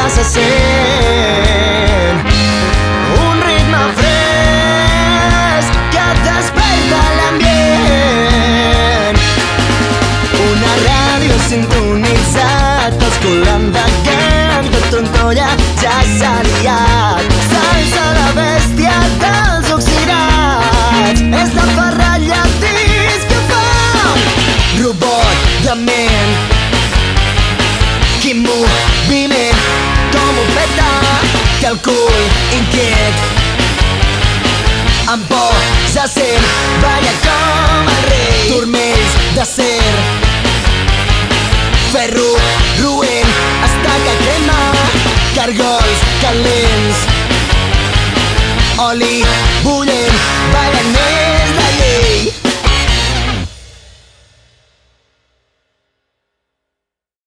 se sent un ritme fresc que desperta l'ambient. Una ràdio sintonitzat pels colons de Kent, tot Trontolla ja s'ha liat. Salsa la bèstia dels oxidats, és de Ferralla DiscoFunk. Robot de ment, quin moviment, com ho peta, té el cul inquiet, amb por se sent, balla com el rei. Turmells d'acer, ferro roent, estaca crema, cargols calents, oli